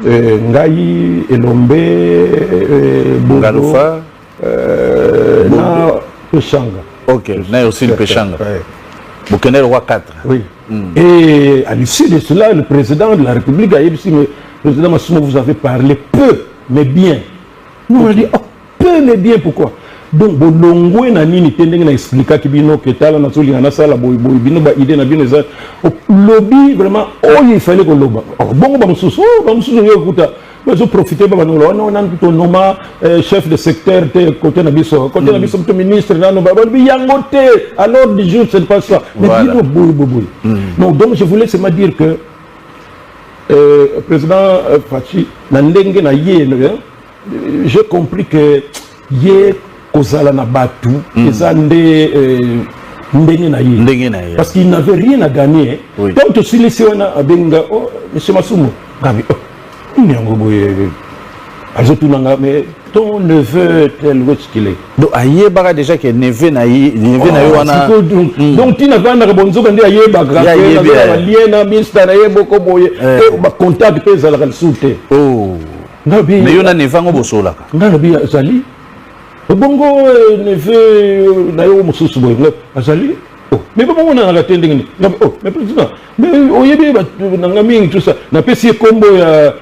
Ngai, Elombe, Ngalofa, na Pechanga. Ok, na aussi le Pechanga. Vous connaissez le roi 4. Oui. Et à l'issue de cela, le président de la République a dit, mais président Massouma, vous avez parlé peu, mais bien. Nous on a dit, oh, peu, mais bien, pourquoi? Donc, bolongwe na nini tendenge na expliquer que bino que tala na soli na sala boy bino ba idée na bino za lobby vraiment oh il fallait que loba bon ba mususu yo kuta bazo profiter ba banolo on a plutôt noma chef de secteur côté na biso ministre na no ba bi yangote alors du jour c'est pas ça mais bino boy non donc je voulais seulement dire que président Fachi na ndenge na ye j'ai compris que ye kozala na batu ezande ndenge na ye parce qu'il n'avait rien à gagner donc tu suis laissé on a benga oh monsieur Massouma gabi oh nyango boye azotunanga mais ton neveu tel what's qu'il est donc aye baka déjà que neveu na yo wana donc tu n'avais pas bonzo bande aye baka na lien na ministre na ye boko boye ba contact ezala ka soute oh ngabi mais yo na nevango bosolaka ngabi azali bongo neveu na yo mususu boy azali oh mais bon on a la tending oh mais président mais oyebi ba na mingi tout ça na pesi kombo ya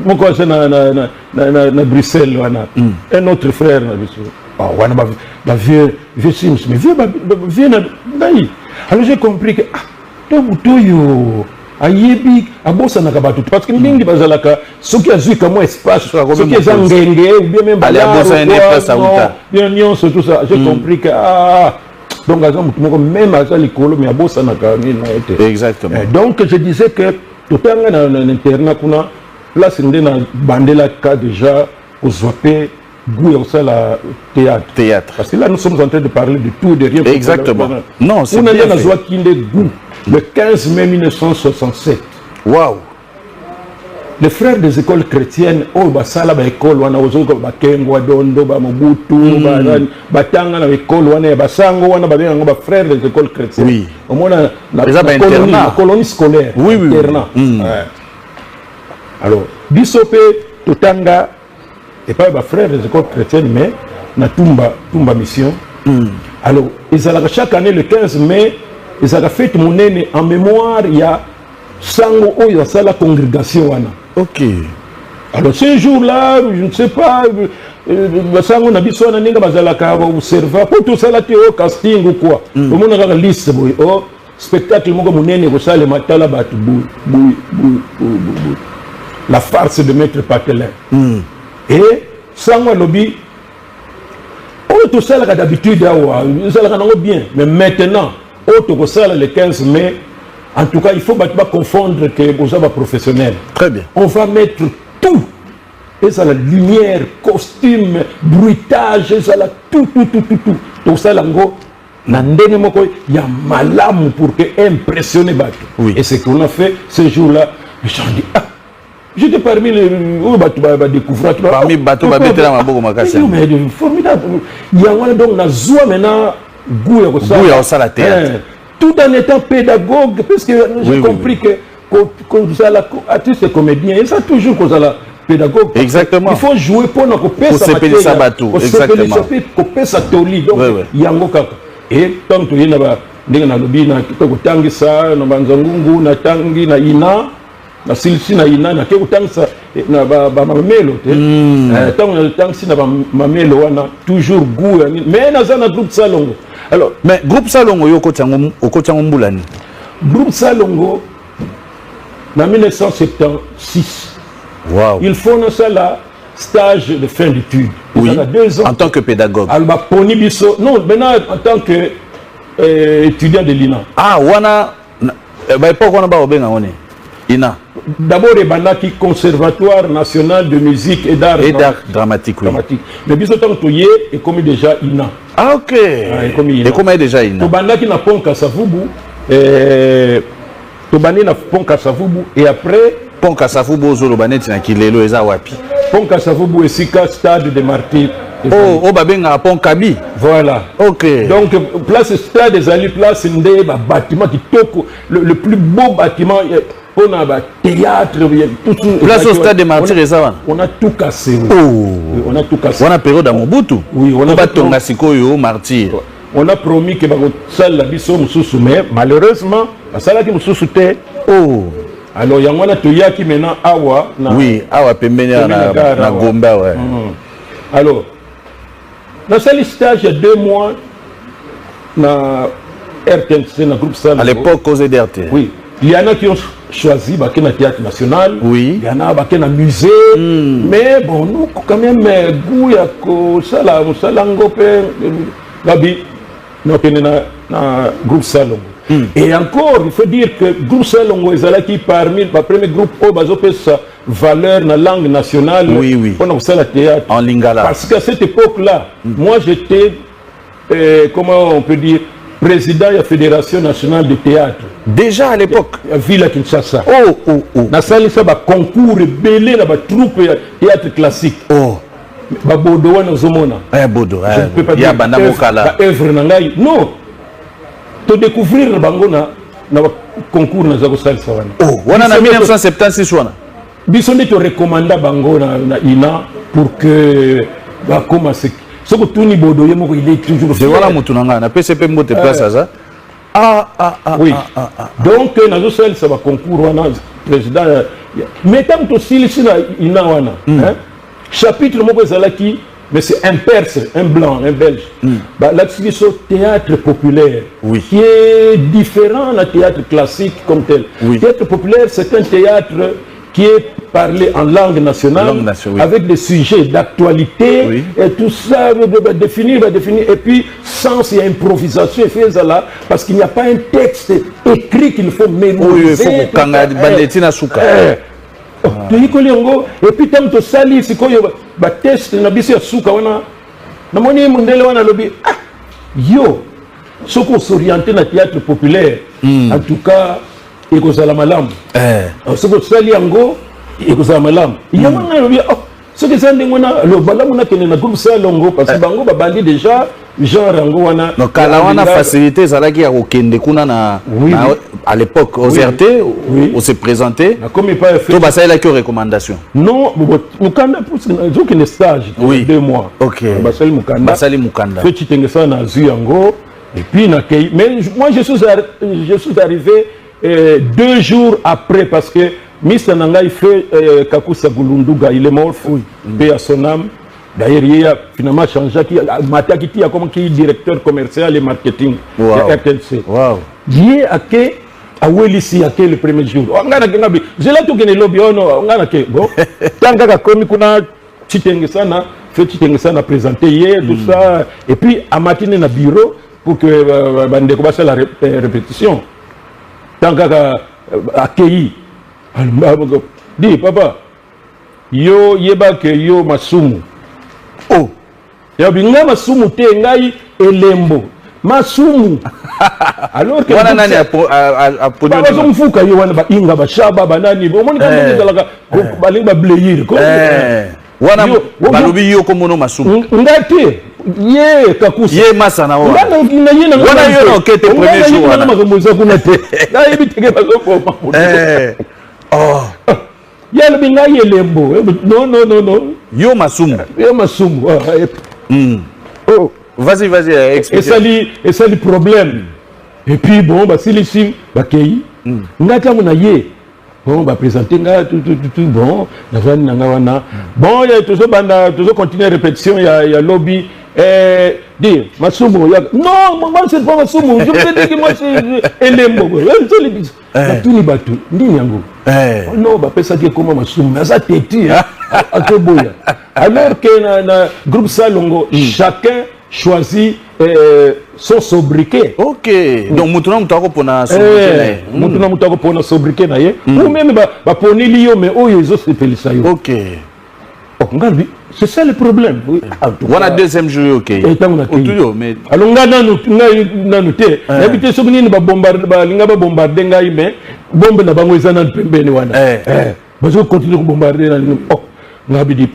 moko na Bruxelles wana un autre frère na biso ah wana ba vieux Sims mais vieux na dai alors j'ai compris que ah to mutoyo ayebi abosa na kabatu parce que mingi bazalaka soki azuika mo espace soki ezangenge ou bien même aller abosa une place à uta bien nyonso tout ça j'ai compris que ah donc même à ça likolo mais abosa na kami na été exactement donc je disais que tout temps na internat kuna place ndena bandela ka déjà ozwape goût à la théâtre parce que là nous sommes en train de parler de tout et de rien exactement non c'est bien on a besoin qu'il ait goût le 15 mai 1967. Waouh! Les frères des écoles chrétiennes, oh, basala ba école wana ozoko ba kengo dondo ba mobutu ba tanga na école wana ba sango wana ba benga ba frères des écoles chrétiennes. Oui. Au moins la colonie scolaire. Oui. Internat. Alors, bisope totanga et pas ba frères des écoles chrétiennes mais na tumba mission. Alors, ils allaient chaque année le 15 mai et ça a fait mon aîné en mémoire il y a sango oh il y a ça la congrégation wana. Ok. Alors ce jour-là, je ne sais pas, sango na biso na ninga bazalaka observer pour tout ça la théo casting ou quoi. Au monde a la liste boy oh spectacle moko monene ko sale matala batu la farce de maître Patelin. Et sango lobby oh tout ça là d'habitude ça là bien mais maintenant autre ça le 15 mai, en tout cas, il faut pas confondre que vous êtes professionnel. Très bien. On va mettre tout. Et ça la lumière, costume, bruitage, et ça la tout. Tout ça là, il y a malam pour impressionner Batou. Oui. Et c'est ce qu'on a fait ce jour-là. Les gens disent, ah, j'étais parmi les découvrants. Parmi Batou, c'est formidable. Il y a donc la joie maintenant. Goût à ça la théâtre. Tout en étant pédagogue, parce que j'ai compris que artiste et comédien, ça toujours qu'on a la pédagogue. Exactement. Il faut jouer pour nous couper sa bateau. Exactement. Couper sa toli. Donc il y a un et tant que il y a na lobby na kitoko tangisa na banzangungu na tangi na ina na silsi na ina na ke utangisa na ba mamelo te tant na tangisi na ba mamelo wana toujours goût mais na za na groupe Salongo. Alors, mais groupe Salongo yo kotiango mbulani. Groupe Salongo en 1976. Wow. Ils font ça là stage de fin d'études. Oui. Ça a 2 ans. En tant que pédagogue. Alba Poni Bisso. Non, maintenant en tant que étudiant de l'INA. Ah, wana ba époque wana ba obenga ngone. INA. D'abord qui Conservatoire national de musique et d'art dramatique. Oui. Mais Bisso tant que et comme déjà INA. Ah ok. Et comme déjà INA. Tobanda qui na pont Kasavubu Tobani na pont Kasavubu et après pont Kasavubu zolobane tina kilelo eza wapi. Pont Kasavubu et Sika stade de martyrs. Oh babenga pont Kabi. Voilà. Ok. Donc place stade des Ali place ndé bâtiment qui toko le plus beau bâtiment on a un théâtre, place au stade des martyrs et ça. On a tout cassé. On a tout cassé. On a période à Mobutu. Oui, on a Tonga Sikoyo martyr. On a promis que ça la biso mususu, mais malheureusement ça là qui mususu te. Alors il y a un toya qui maintenant awa. Oui, awa pembeni na Gomba ouais. Alors dans ce stage il y a 2 mois na RTNC, na groupe Salongo. À l'époque, aux EDRT. Oui. Il y en a qui ont choisi le théâtre national. Oui. Il y en a qui ont musée. Mais bon, nous, quand même, goût, il y a Salango, Gabi, nous avons groupe Salongo. Et encore, il faut dire que le groupe Salongo est là qui parmi le premier groupe où sa valeur dans la langue nationale. Oui. On a ça le théâtre. En lingala. Parce qu'à cette époque-là, moi j'étais, comment on peut dire, président de la Fédération nationale de théâtre. Déjà à l'époque. Ville à Kinshasa. Na sali ça ba concours belé na ba troupe de théâtre classique. Ba bodo wana zomona. Bodo. Ya banda mokala. Ba œuvre na ngai. Non. To découvrir bango na concours na zako sali ça wana. Wana na 1976 wana. Biso ndi to recommanda bango na ina pour que ba commencer. Ce que tout ni bodo yemo il est toujours. C'est voilà mutunanga na PCP mbote place ça. Oui. Donc nazo sel ça va concours wana président mais tant que si na ina wana chapitre moko ezalaki mais c'est un perse, un blanc, un belge. Bah là c'est théâtre populaire qui est différent du théâtre classique comme tel. Théâtre populaire c'est un théâtre qui est parlé en langue nationale, avec des sujets d'actualité, et tout ça, définir, et puis sens et improvisation, et fait là, parce qu'il n'y a pas un texte écrit qu'il faut mémoriser. Il faut et puis tant que ça, c'est quoi le test, ce qu'on s'oriente dans le théâtre populaire, en tout cas, et que ça la malam. Ce que ça liango et que ça malam. Il y a ce que ça ndengona le balamuna que na groupe Salongo parce que bango ba bandi déjà genre rango wana. Donc kala wana facilité ça là qui a okende kuna na à l'époque aux RT on s'est présenté. Comme il pas fait. To ba ça là qui recommandation. Non, mukanda pour que les stages 2 mois. OK. Basali mukanda. Basali mukanda. Fait titenga ça na zuyango et puis na mais moi je suis arrivé 2 jours après parce que Mr. Nangai fait Kakusa Gulunduga, il est mort, paix à son âme. D'ailleurs, il a finalement changé, Matakiti a comme qui est directeur commercial et marketing de RTNC. Il a que à Welisi a que le premier jour. Je l'ai tout gagné lobby, on a que bon. Tant que comme kuna Chitengesana, fait Chitengesana présenter hier tout ça et puis à matinée na bureau pour que bande commence la répétition. Tant qu'à accueilli, dis papa, yo yeba ke yo masumu. Ya binga masumu te ngai elembo. Masumu. Alors que wana nani a papa zo mfuka yo wana ba inga ba shaba banani. Omoni ka moni dalaka balinga bleir. Wana balobi yo komono masumu. Ngate ye kakusa ye masa na wana wana yo no kete premier jour wana makomoza kuna te na yebiteke bazokoma yalo binga yelembo non yo masumu vas-y explique et ça le problème et puis bon bah si les sim bakei ngata mona ye bon bah présenter nga tout bon na vani nanga wana bon ya toujours continuer répétition ya lobby dire masumu non moi c'est pas masumu je me dis que moi c'est elembo c'est les bis batuni batu ndini yango non bah pesa que comment masumu na ça teti atoboya alors que na groupe Salongo chacun choisit son sobriquet. OK. Donc mutuna mutako pona sobriquet. Mutuna mutako pona sobriquet na ye. Ou même ba poni liyo mais oyo ezo se pelisa yo. OK. Ngalbi c'est ça le problème. On a deuxième jour OK. Et tant on a toujours mais alors nanu te. Habité so nini ba bombarder ba linga ba bombarder ngai mais bombe na bango ezana pembeni wana. Bazo continuer ko bombarder na linga. Ngabi di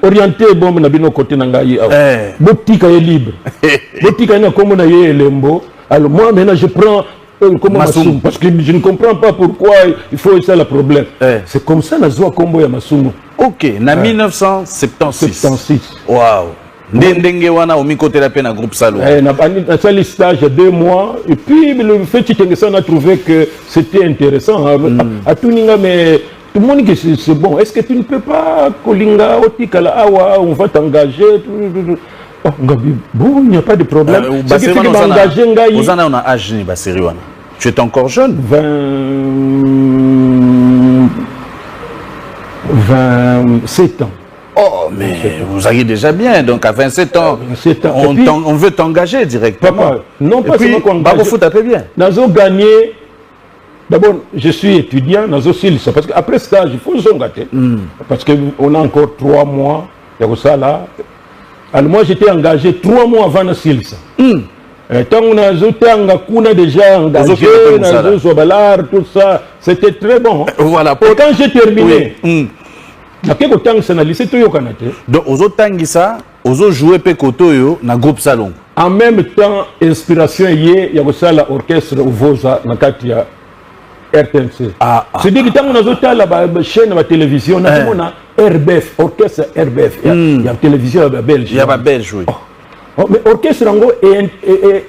orienté bombe na bino côté na ngai botika est libre botika na comme na ye lembo alors moi maintenant je prends Comment Masumu? Parce que je ne comprends pas pourquoi il faut ça le problème. C'est comme ça nazoa combo ya Masumu. Ok, na 1976. 76. Waouh. Ndenge wana au côté la peine à groupe Salo. Na sali stage 2 mois et puis le fait que ça on a trouvé que c'était intéressant. À tout ninga mais tout le monde dit que c'est bon. Est-ce que tu ne peux pas kolinga otikala awa on va t'engager oh, bon, il n'y a pas de problème. C'est que vous en avez un âge, tu es encore jeune. 27 ans. Oh, mais vous allez déjà bien. Donc à 27 ans, 27 ans. On veut t'engager directement. Papa, non pas seulement qu'on engage. Foot un peu bien. Nous avons gagné. D'abord, je suis étudiant, nous avons ça. Parce qu'après stage, il faut se gâter. Parce qu'on a encore 3 mois. Il y a ça là. Alors moi j'étais engagé 3 mois avant la Silsa. Tant qu'on a déjà engagé, tout ça, c'était très bon. Voilà. Et quand j'ai terminé, donc aux autres ça, aux autres jouer Pekotoyo na groupe Salon. En même temps, inspiration il y a ça l'orchestre Voza na Katia RTNC. C'est-à-dire que tant qu'on a la chaîne de télévision, on a RBF, orchestre RBF. Il y a télévision belge. Il y a belge, oui. Mais orchestre rango est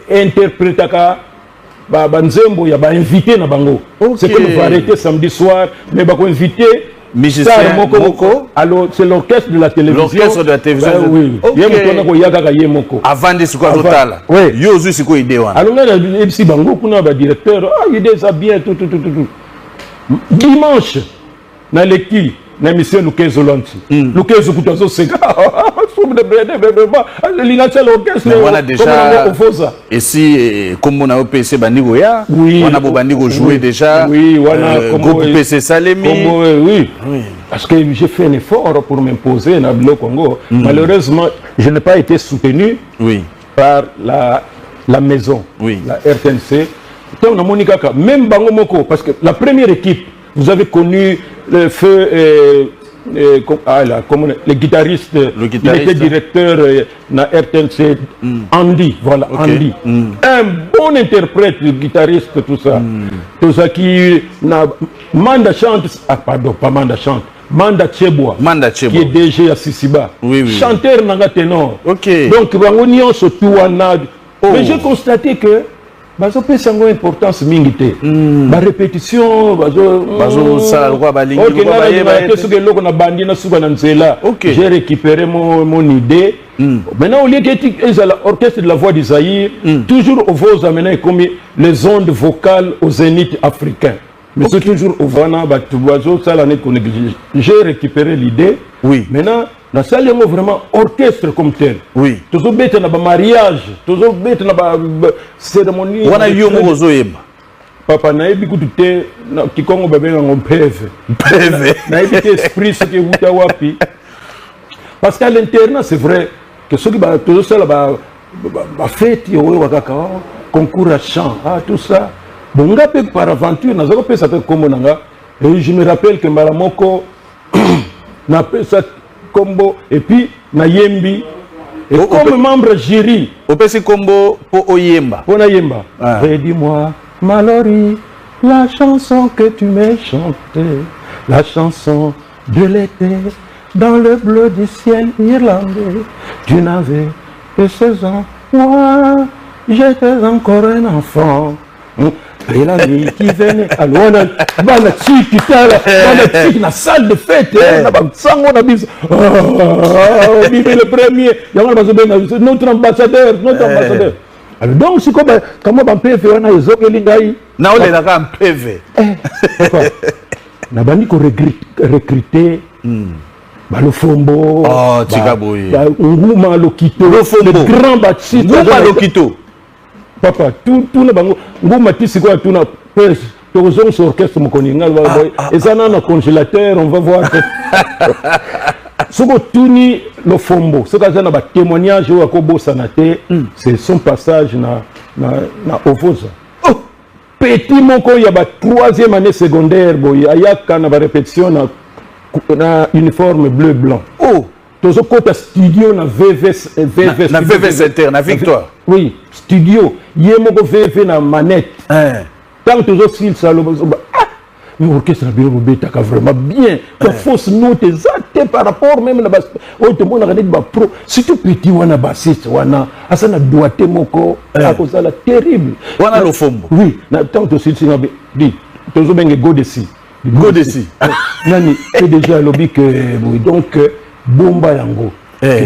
interprété par Banzembo, il y a invité na bango. C'est comme variété samedi soir, mais bah invité. Musicien Moko. Alors c'est l'orchestre de la télévision. L'orchestre de la télévision. Oui. Avant de ce qu'on total. Oui. Yozu c'est quoi idée wana. Alors là MC bango kuna ba directeur, il est bien tout. Dimanche na leki na mission Lukezo Lanti. Lukezo kutazo seka. Voilà déjà. Et si comme on a PC Bandigo ya, on a Bandigo joué déjà. Oui, voilà. Groupe PC Salemi. Oui. Parce que j'ai fait un effort pour m'imposer dans le Congo. Malheureusement, je n'ai pas été soutenu par la maison, la RTNC. Même Bango Moko, parce que la première équipe, vous avez connu le feu. Le guitariste, il était directeur na RTNC, Andy, voilà, Andy. Un bon interprète, guitariste, tout ça qui na Manda chante, pardon, pas Manda chante, Manda Cheboa, qui est DG à Sisiba, chanteur nanga ténor. Donc, Rangonio se mais j'ai constaté que bazo pesa ngo importance mingi te ba répétition bazo sala kwa balingi j'ai récupéré mon idée. Maintenant au lieu que l'orchestre de la voix d'Isaïe toujours au vos amener comme les ondes vocales au zénith africain, mais c'est toujours au vana bazo sala ne ko négligé. J'ai récupéré l'idée. Maintenant na salle vraiment orchestre comme tel. Toujours bête na ba mariage, toujours bête na ba cérémonie. Wana yongo ozoyeba. Papa na ebi kutute na kikongo babenga ngompeve. Peve. Na ebi esprit ce que wuta wapi. Parce qu'à l'internat c'est vrai que ceux qui ba toujours ça ba fête yo wakaka concours à chant, tout ça. Bonga pe par aventure na zako pesa te comme nanga. Et je me rappelle que Maramoko na pesa combo et puis na yembi et comme membre jury au PC combo pour oyemba pour na yemba dis-moi Mallory la chanson que tu m'as chantée, la chanson de l'été dans le bleu du ciel irlandais, tu n'avais que 16 ans, moi j'étais encore un enfant. Et la nuit qui venait, alors on a la salle de fête, le premier, notre ambassadeur. Alors donc c'est comme comment on peut faire un PV, na on est là en PV. Na bandi ko recruter le Fombo, Nguma Lokito, le grand bâtisse, Nguma Lokito. Papa, tout le bango, Nguma Tisi quoi, tout na pèse, tout le orchestre Mokoninga, et ça dans le congélateur, on va voir. Ce que Tuni le Fombo, ce que j'ai un témoignage au Akobo Sanate, c'est son passage na Ovoza. Petit moko il y a 3e année secondaire, il y a une répétition na uniforme bleu blanc. Tous au côté studio na VV Center na Victoire. Oui, studio. Il y a moko VV na manette. tant que aussi ça le mais orchestre bien bobetaka vraiment bien la fausse note exacte par rapport même la basse oh tout le monde a regardé ba pro surtout petit wana bassiste wana asana doité moko à cause la terrible wana le fombo oui na tant que aussi singa dit tozo benge godesi nani est déjà lobby que donc bomba yango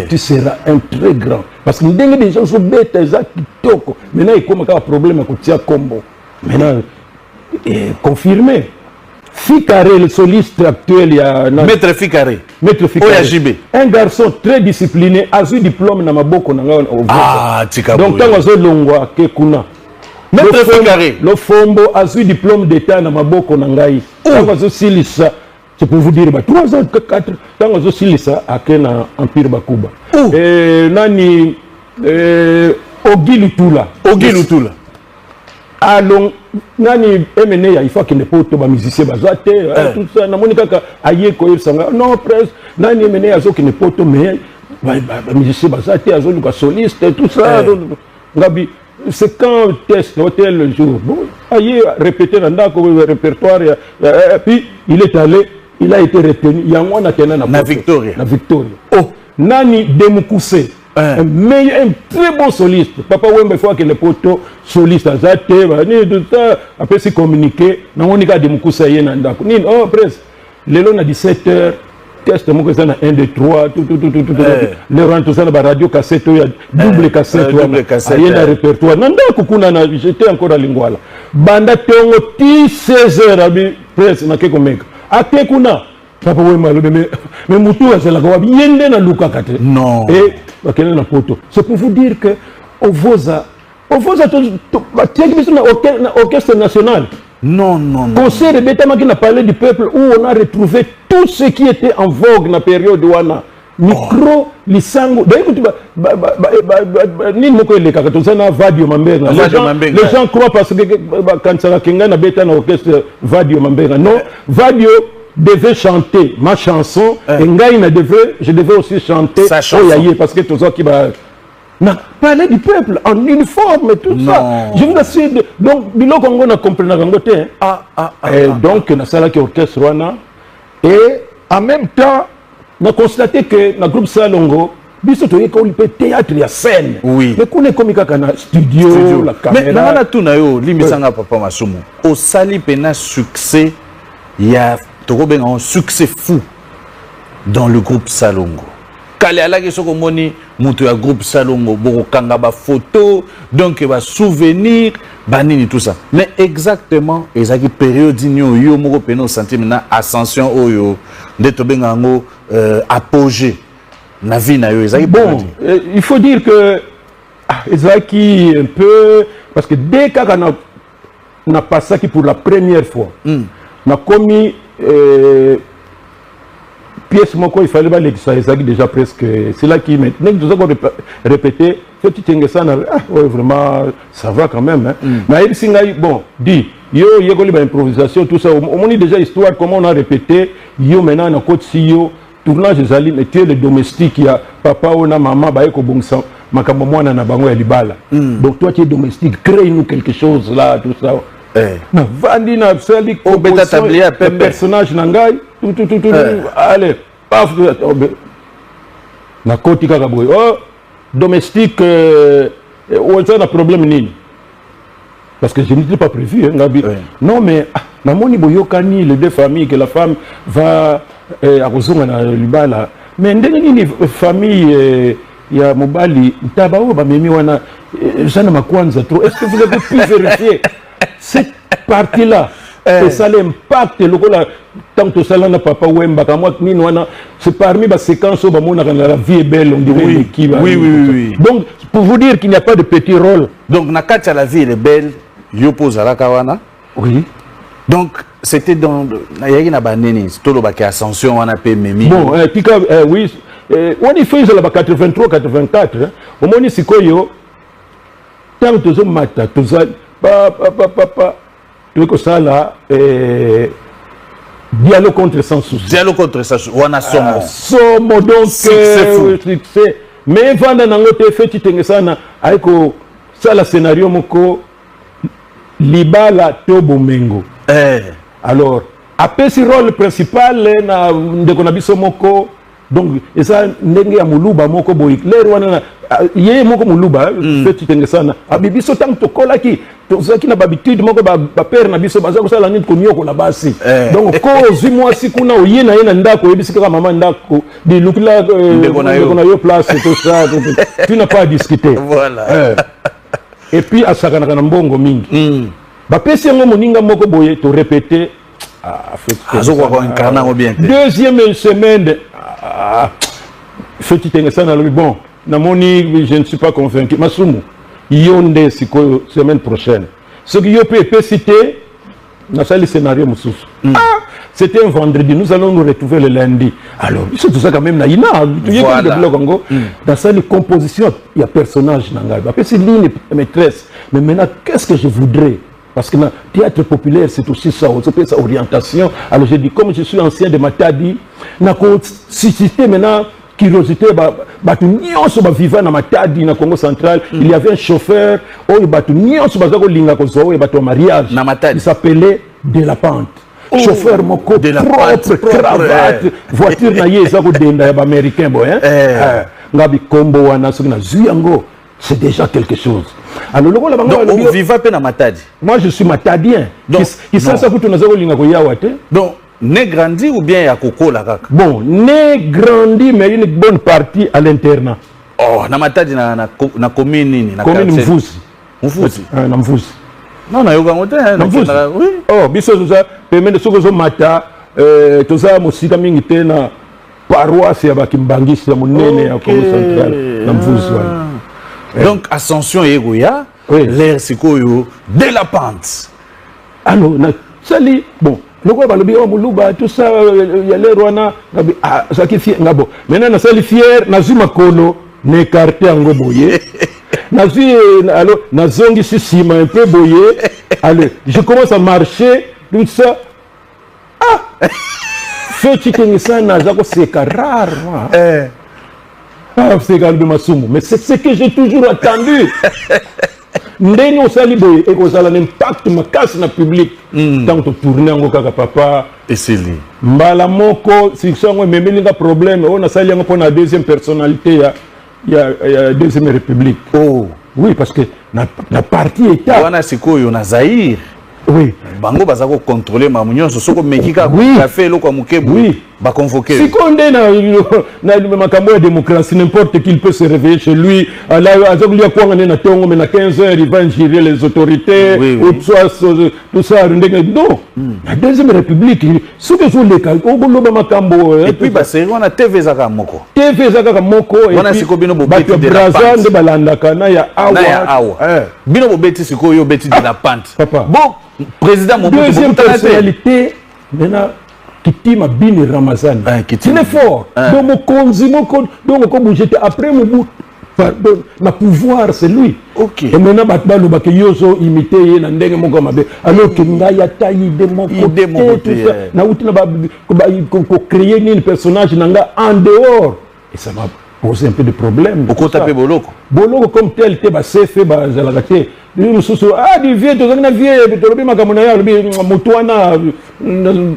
tu seras un très grand parce que ndenge des gens sont bêtes exact kitoko maintenant il comme un problème à kotia combo maintenant confirmé Ficaré, le soliste actuel, il y a... Maître Ficaré. Maître Ficaré. OJB. Un garçon très discipliné, a eu diplôme dans ma boque. Ah, Tikaboui. Donc, quand on a longwa, Kekuna. Maître Ficaré. Le Fombo a eu diplôme d'état dans ma boque. Quand on a eu ça, c'est pour vous dire, 3 ans, 4 ans, quand on a eu ça, à quel empire Bakuba. Nani, Ogi Lutula. Ogi Lutula. Alors, nani MNA il faut qu'il ne pas tout musicien bazate tout ça na monika ka aye ko sanga non presque nani MNA azo qu'il ne pas tout mais musicien bazate azo le soliste tout ça ngabi c'est quand test hôtel le jour bon aye répéter dans le répertoire puis il est allé il a été retenu yango na tena na Victoria oh nani Demukuse un très bon soliste. Papa Wemba, il faut que les potos solistes, tout ça, après se communiquer, on a des moukoussa yénanda. Oh, presque. Les longs à 17h, test, moi, ça na 1, 2, 3, tout. Les rentres, tout ça, la radio cassette, il y a double cassette, il y a un répertoire. Nanda, kukuna, j'étais encore à Lingwala. Banda, tongo, 16h, presque, na keko meka. Ate kuna. Papa Wemba, mais moutou, c'est la quoi, yende na luka kate. Non. Et, c'est pour vous dire que au Vosa orchestre national. Non. Conseil de Betama qui n'a parlé du peuple où on a retrouvé tout ce qui était en vogue dans la période de Wana. Micro, lisango. D'ailleurs, les gens croient parce que quand ça a été un orchestre Vadio Mambera. Non, Vadio devait chanter ma chanson et je devais aussi chanter sa chanson parce que tout ça qui va parler du peuple en uniforme et tout ça je vous assure donc bilo Congo na comprendre ngote donc na sala qui orchestre wana et en même temps on a constaté que na groupe Salongo biso to yeko lipe théâtre ya scène oui mais qu'on est comme kana studio la caméra mais na tout na yo limisanga papa Masumu au sali pena succès il y a un succès fou dans le groupe Salongo. Kale alaki soko moni mutu ya groupe Salongo boko kanga ba photo donc ba souvenir banini tout ça. Mais exactement ezaki période nyo yo moko peno sentiment ascension oyo ndeto benga ngo apogée na vie na yo ezaki bon il faut dire que ezaki un peu parce que dès qu'on a passé qui pour la première fois na commis pièce moko il fallait ça déjà presque c'est là qui maintenant nous avons répété petit ça vraiment ça va quand même mais bon dit yo liba improvisation tout ça on a déjà histoire comment on a répété yo maintenant na côté si yo tournage des ali mais tu es le domestique il y a papa ou na maman ba eko bongsa makambo mwana na bango ya libala donc toi tu es domestique crée nous quelque chose là tout ça na vandi na sali ko beta tablier personnage nangai tout allez paf na koti kaka boy oh domestique ça na problème nini parce que je n'étais pas prévu ngabi non mais na moni boyokani les deux familles que la femme va à kozonga na libala mais ndenge nini famille ya mobali taba o ba memi wana sana makwanza trop est-ce que vous avez pu vérifier cette partie-là, c'est ça l'impact. Tant que ça, là, papa Wemba, c'est parmi les séquences où la vie est belle, on dirait. Oui. Donc, pour vous dire qu'il n'y a pas de petit rôle. Donc, Nakata, la vie est belle, Yopo Zalakawana. Oui. Donc, c'était dans. Il y a une ascension, on a payé Memi. Bon, oui. On y fait 83-84. Au moins, c'est quoi, tant que ça, mata, tout ça. Papa, tu que ça là, dialogue contre sans souci. Dialogue contre sans souci. On a somme. Somme donc succès. Mais vanda nango te fait tu tenga ça na aiko ça la scénario moko libala to bomengo. Alors après ce rôle principal na ndeko na biso moko, donc eza ndenge ya muluba moko boy clair wana ye moko muluba petit tenge sana abibiso tant to kola ki to zaki na habitude moko ba père na biso baza ko sala nini ko nyoko na basi donc ko zimwa siku na oye na yena ndako yebisika ka mama ndako di lukila ndeko na yo place tout ça tu n'as pas à discuter voilà et puis asaka na mbongo mingi ba pesi ngo moninga moko boye to répéter deuxième semaine petit ça bon namoni je ne suis pas convaincu masumu yonde siko semaine prochaine ce qui yo peut citer na sali scénario mususu c'était un vendredi, nous allons nous retrouver le lundi. Alors, c'est tout ça quand même, voilà. Dans sa composition, il y a personnage. C'est ligne maîtresse. Mais maintenant, qu'est-ce que je voudrais? Parce que le théâtre populaire, c'est aussi ça, sa orientation. Alors, je dis, comme je suis ancien de Matadi, suscité maintenant curiosité, vivant dans Matadi, dans Congo central, il y avait un chauffeur, mariage. Il s'appelait De la Pente. Chauffeur moko de la propre cravate voiture na yeza ko denda ya américain boy ngabi kombo wana so na zuyango c'est déjà quelque chose alors le la bango donc viva pe na Matadi moi je suis matadien qui ça ça kutu nazo linga ko yawa te donc né grandi ou bien ya kokola kaka bon né grandi mais une bonne partie à l'internat na Matadi na commune nini na commune Mvuzi na Mvuzi non yoga ngote oui oh biso ça permet soko zo mata to za musika mingi tena paroisse ya bakimbangisi ya munene ya Congo central na Mvuzi donc ascension yegoya l'air sikoyo De la Pente alors na sali bon loko balobi o muluba tout ça ya l'air wana ngabi ça qui fier ngabo maintenant na sali fier na zuma kono ne carte ngo boye alors, nazongi sima un peu boyé. Allez, je commence à marcher, tout ça. Fait chicken ça n'a c'est rare. C'est galbe masumu. Mais c'est ce que j'ai toujours attendu. Ndeni osali boye et kozala l'impact ma casse na public. Tant que tourner ngo kaka papa et c'est lui. Mbala moko si songo memelinga problème on a sali ngo pour la deuxième personnalité il y a deuxième république. Oh oui parce que la partie état wana sikoyo na Zaïre oui bango bazako contrôler mamunyo soko mekika café loko mukebu oui ba convoquer sikonde na makambo ya démocratie n'importe qui peut se réveiller chez lui là azokulia kwanga na tongo mais na 15h il va ingérer les autorités tout ça non la deuxième république ce que sont les cas oboloba makambo et puis ba c'est on a TV zaka moko et wana siko bino bobeti de la Pente de balanda kana ya awa bino bobeti siko yo beti De la Pente bon président mon deuxième personnalité maintenant Kitima Bini Ramazan il est fort donc mon konzi donc comme j'étais après mon bout ma pouvoir c'est lui et maintenant batbalo ba yoso imiter na ndenge moko mabe alors que ngaya taille de mon côté na utina ba créer une personnage nanga en dehors et ça m'a posé un peu de problème au côté boloko comme tel te ba sefe ba zalakate du vieux to vieux to lobi makambo na ya lobi mutwana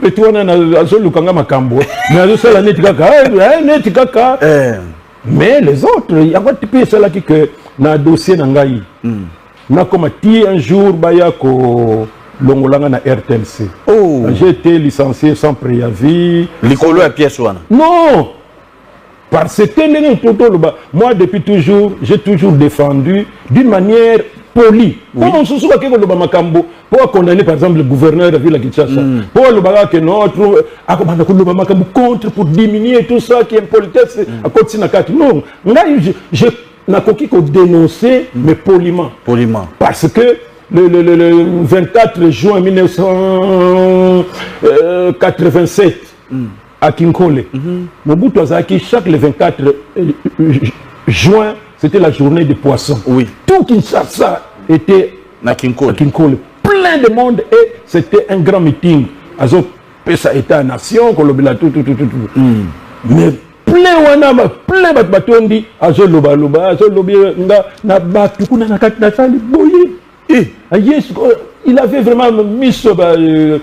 petwana na azolukanga makambo mais azosala neti kaka mais les autres il y a pas de cela qui que na dossier na ngai na comme un jour baya ko longolanga na RTLC j'ai été licencié sans préavis likolo ya pièce wana non parce que moi depuis toujours j'ai toujours défendu d'une manière poli. Comment on se souvient que le Bamakambo pour condamner par exemple le gouverneur de la ville de Kinshasa pour le baga que notre contre pour diminuer tout ça qui est politesse à côté Sinakati non là je n'ai pas dénoncer mais poliment parce que le 24 juin 1987 à Kinkole Mobutu Azaki chaque le 24 juin c'était la journée des poissons. Oui. Tout Kinshasa était à Kinkole. Plein de monde et c'était un grand meeting. Azo pesa état nation kolobela tout. Mais plein batondi azo loba azo lobi nga na batu kuna na kati na sali boye. Yes il avait vraiment mis sur aide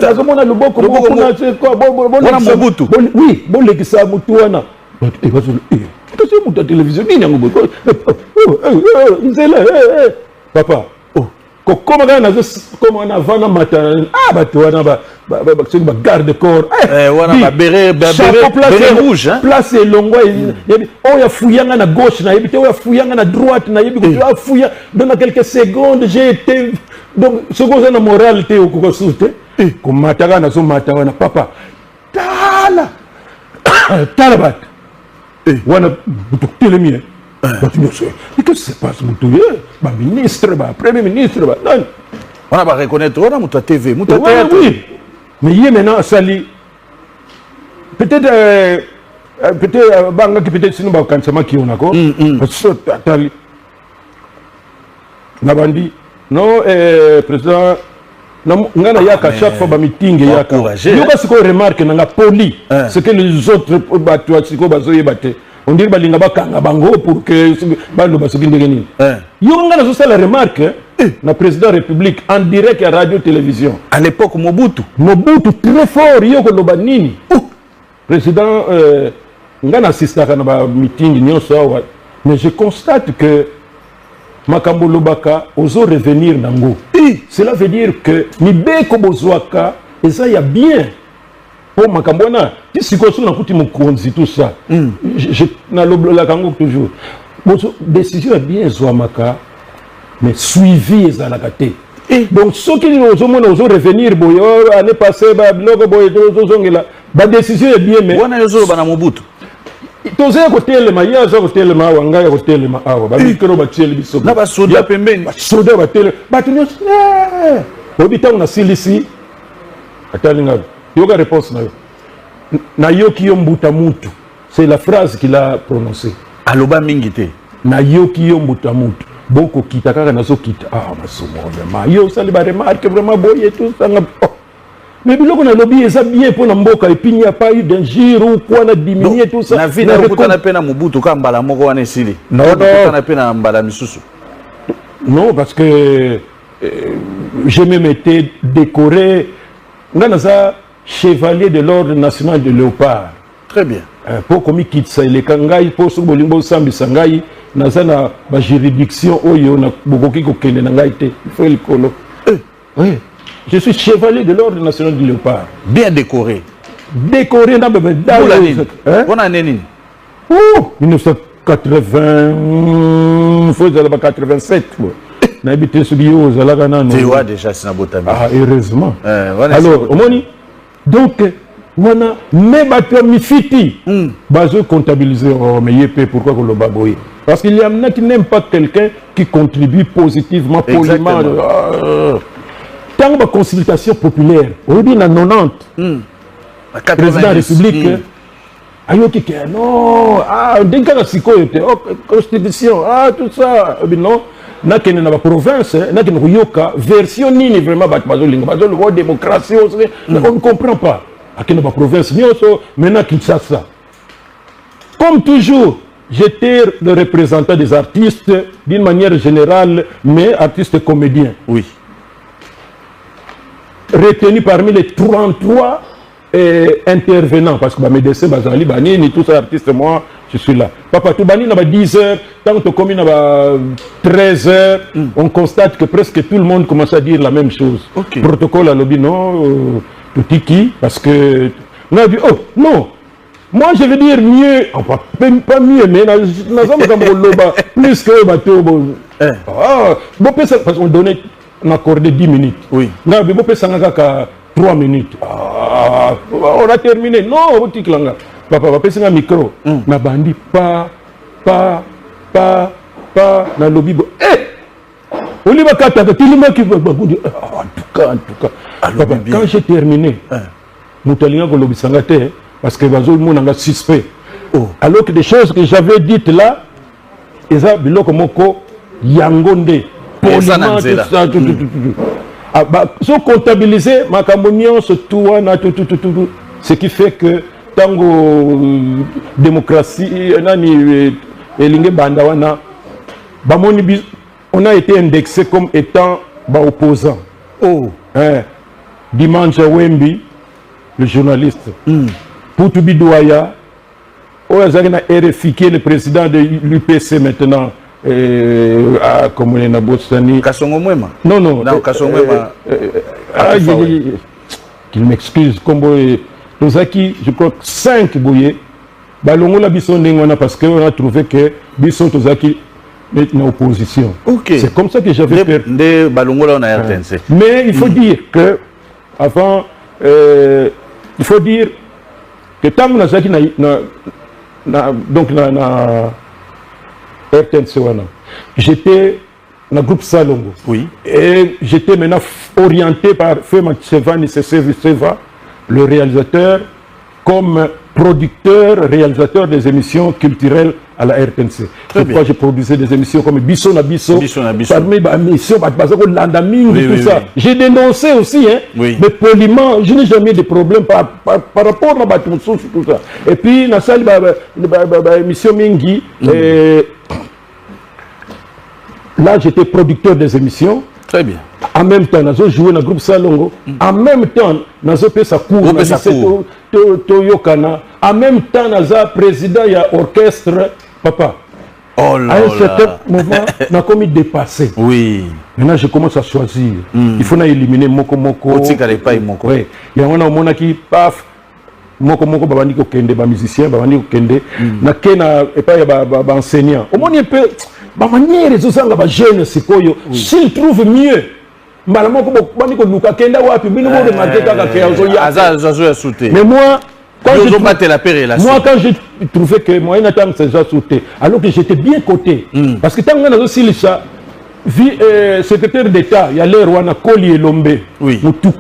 azomona loboko wana Mobutu oui bolekisa mutu wana kasi mutu ya télévision nini yango nzela papa kokoma kaka nazokoma wana avana mata bato wana soki bagarde corps wana beret rouge place elongwa oyo afuyanga na gauche nayebi te oyo afuyanga na droite nayebi koto afuya dans quelques secondes j'ai été donc soki oza na morale te okoka susu te komata kaka nazomata wana papa tala bato wana totelemi bato nyonso qu'est-ce qui se passe mutu baministre bapremier ministre banani wana bareconnaître wana moto ya tv moto ya théâtre oui mais ye maintenant asali peut-être bangaki peut-être sino bakanisama kionako atali na bandi non président nga na yaka chaque fois bamitinge yaka yoka sikoyo remarque nanga poli ce que les autres bato sikoyo bazoyeba te on dirait balinga bakanga bango pour que baloba soki ndenge nini yo nga nazosala remarque na président république en direct à radio télévision à l'époque Mobutu très fort yo koloba nini président nga nasistaka na bamitingi nyonso awa mais je constate que makambo lobaka ozo revenir nango cela veut dire que mibeko bozwaka eza ya bien pour makambo wana ti sikoyo so nakuti mokonzi tout ça nalobolaka yango toujours décision ya bien ezwamaka mais suivi ezalaka te donc soki ozomona ozo revenir boye année passée babiloko boye ozozongela badécision ya bien mais wana yozoloba na Mobutu toza kotelema ye aza kotelema awa ngai ya kotelema awa bamikro batieli biso na basoda pembeni basoda batele bato nyonso oyebi ntango nasilisi atali ngai yoka réponse na yo nayoki yo mbuta mutu c'est la phrase qu'il a prononcée aloba mingi te nayoki yo mbuta mutu bokokita kaka nazokita masumo vraiment yo osali baremarque vraiment boye tosanga mais biloko nalobi eza bien mpo na mboka et puis il n'y a pas eu d'injure ou quoi na diminuer tout ça na vie na okutana pe na Mobutu ka mbala moko wana esili na okutana pe na mbala misusu non parce que j'ai même été décoré nga naza chevalier de l'ordre national de Léopard très bien po komikitisa eleka ngai po soki bolingi bosambisa ngai naza na bajuridiction oyo bokoki kokende na ngai te ifo likolo oui. Je suis chevalier de l'ordre national du Léopard. Bien décoré. Décoré dans le bonne année nini? 1980, il faut dire 87. N'habité sur bio, tu vois déjà c'est Nabotami. Heureusement. Alors, Omoni, donc, on a même mifiti. Bazo comptabiliser, mais yépé, pourquoi qu'on le baboye? Parce qu'il y en a qui n'aiment pas quelqu'un qui contribue positivement, poliment. Tant que consultation populaire, on dit en 90, président de la République, ayoki ke non, dès que la constitution, tout ça, non, na kene na province, na kene yoka version nini vraiment bazolinga, bazolo démocratie, on ne comprend pas. À kene na province, nyoso, maintenant Kinshasa. Comme toujours, j'étais le représentant des artistes d'une manière générale, mais artistes comédiens. Oui. Retenu parmi les 33 intervenants, parce que mes médecins, Bazali, Banini, tous ces artistes, moi, je suis là. Papa, tout Banini, à 10 heures, tant que commune à 13 heures, on constate que presque tout le monde commence à dire la même chose. Okay. Protocole à l'objet, non, tout tiki, parce que. On a dit, oh, non, moi je veux dire mieux, enfin, pas mieux, mais plus que bateau. Parce qu'on donnait. On a accordé 10 minutes. Oui. On a 3 minutes. On a terminé. Non, on a papa, papa, un micro. Na bandi, pas, na lobby. On y va kata, en tout cas. Papa, quand j'ai terminé, nous t'allions au lobby sangate, parce que bazol mon anga suspect. Alors que des choses que j'avais dites là, ils ont biloko moko yangonde. Poliment, tout ça, tout. Comptabiliser ma camonion, tout, ce qui fait que tango démocratie, on a été indexé comme étant opposant. Oh. Dimanche Wembi, le journaliste. Poutubi Douaya, RFI, qui est le président de l'UPC maintenant, comme on est à Bostani. Kassongo Mwema. Non, non. Non, Kassongo Mwema. Qu'il m'excuse. Nous avons, je crois, 5 bouillés. Balongo la Bisson Nengwana parce qu'on a trouvé que Bisson Tozaki est en opposition. Okay. C'est comme ça que j'avais peur. Mais il faut dire que, avant, il faut dire que tant que nous avons RTNC, j'étais dans le groupe Salongo. Oui. Et j'étais maintenant orienté par Fema Tsevani Seva, le réalisateur, comme producteur, réalisateur des émissions culturelles à la RTNC. Pourquoi je produisais des émissions comme Bisso na Bisso, parmi les émissions, tout ça. J'ai dénoncé aussi, hein, mais poliment, je n'ai jamais de problème par rapport à la tout ça. Et puis, dans la salle, l'émission Mingi, là, j'étais producteur des émissions. Très bien. En même temps, nous avons joué dans le groupe Salongo. En même temps, nous avons fait sa cour. En même temps, nous avons président de l'orchestre. Papa. Oh là à un certain moment, nous avons commis dépassé. Oui. Maintenant, je commence à choisir. Il faut éliminer Moko Moko. Il y a un qui paf. Moko Moko, babandi ko kende, ba musicien, babandi ko kende. Na kena et pas ba enseignant. Au moins un peu. Ma manière de faire les jeunes, c'est quoi? S'ils trouvent mieux, mais moi, quand j'ai trouvé que moi, c'est déjà sauté, alors que j'étais bien coté. Parce que tant que nous aussi ça, secrétaire d'État, il y a l'air où on a Koli et Lombe, tout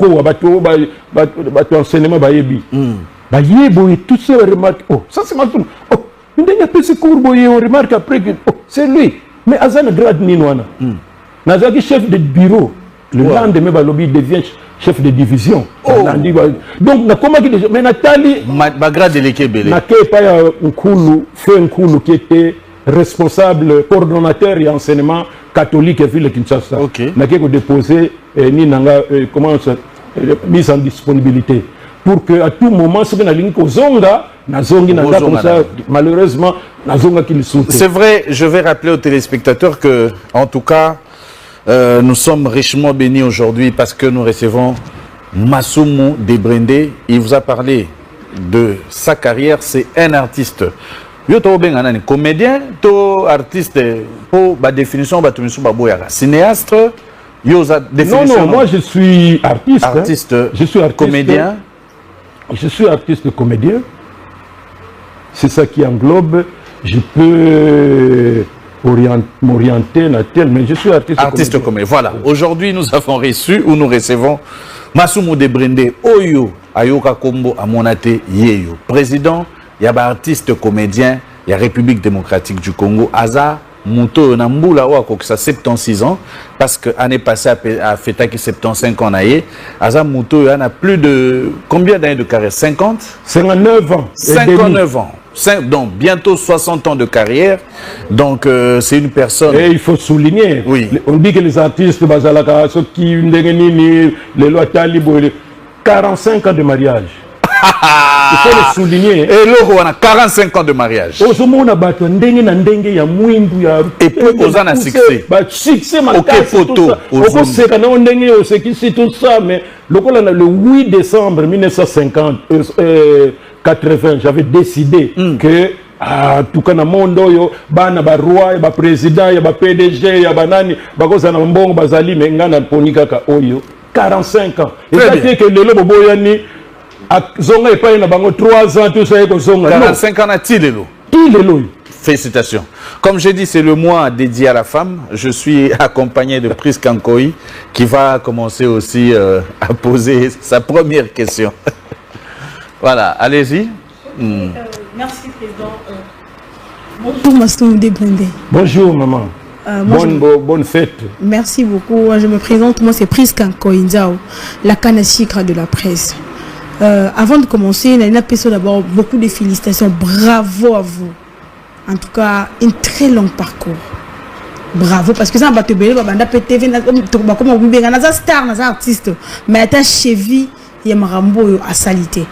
enseignement, tout ça remarque. Oh, ça c'est ma tour. Oh, une dernière petite courbe, on remarque après que c'est lui. Mais Azan grade Ninwana. Nazaki chef de bureau. Le lendemain, Balobi devient chef de division. Donc, mais Nathalie. Bagrade de l'équebele. Fait un coulou qui était responsable, coordonnateur et enseignement catholique et ville Kinshasa. N'a déposé comment ça, mise en disponibilité. Pour qu'à tout moment, ce qu'on a ligne aux Zonga, malheureusement, c'est vrai, je vais rappeler aux téléspectateurs que, en tout cas, nous sommes richement bénis aujourd'hui parce que nous recevons Masumu Debrende. Il vous a parlé de sa carrière, c'est un artiste. Comédien, artiste, pour la définition, cinéaste. Non, moi je suis artiste. Artiste, je suis artiste, comédien. Je suis artiste comédien. C'est ça qui englobe. Je peux m'orienter dans tel, mais je suis artiste comédien. Voilà. Aujourd'hui, nous avons reçu ou nous recevons Masumu Debrende Oyo Ayoka Kombo Amonate Yeyo, président. Il y a artiste comédien. Il y a République démocratique du Congo. Aza Mouto Nambula Ouakoksa 76 ans parce que l'année passée à Fetaki 75 ans. Aza Mouto a plus de combien d'années de carrière? 50? 59 ans. 59 ans. Donc bientôt 60 ans de carrière. Donc c'est une personne. Et il faut souligner. Oui. On dit que les artistes Bazalaka, ceux qui les lois talibou, 45 ans de mariage. Il faut le souligner. Et l'euro, on a 45 ans de mariage. Et puis, on a un succès. Succès, ok, photo. Mais le 8 décembre 1980, j'avais décidé que tout cas, monde yo bana ba roi ba président ya ba PDG ya banani bakoza na mbongo bazali mengana ponika ka oyo 45 ans. Et ça fait que le lobo boyani zonga epai na bango 3 ans tout ça ko zonga 45 ans à Tilelo. Félicitations. Comme j'ai dit, c'est le mois dédié à la femme. Je suis accompagné de Prisk Ankoy qui va commencer aussi à poser sa première question. Voilà, allez-y. Merci, Président. Bonjour, Masumu Debrende. Bonjour, maman. Bonne fête. Merci beaucoup. Je me présente, moi c'est Prisk Ankoy Nzao, la canne à sucre de la presse. Avant de commencer, Naina Pesso, d'abord beaucoup de félicitations. Bravo à vous. En tout cas, un très long parcours. bravo parce que ça va te béler banda PTV comme on bien na star na artiste mais ta cheville ya marambo à salité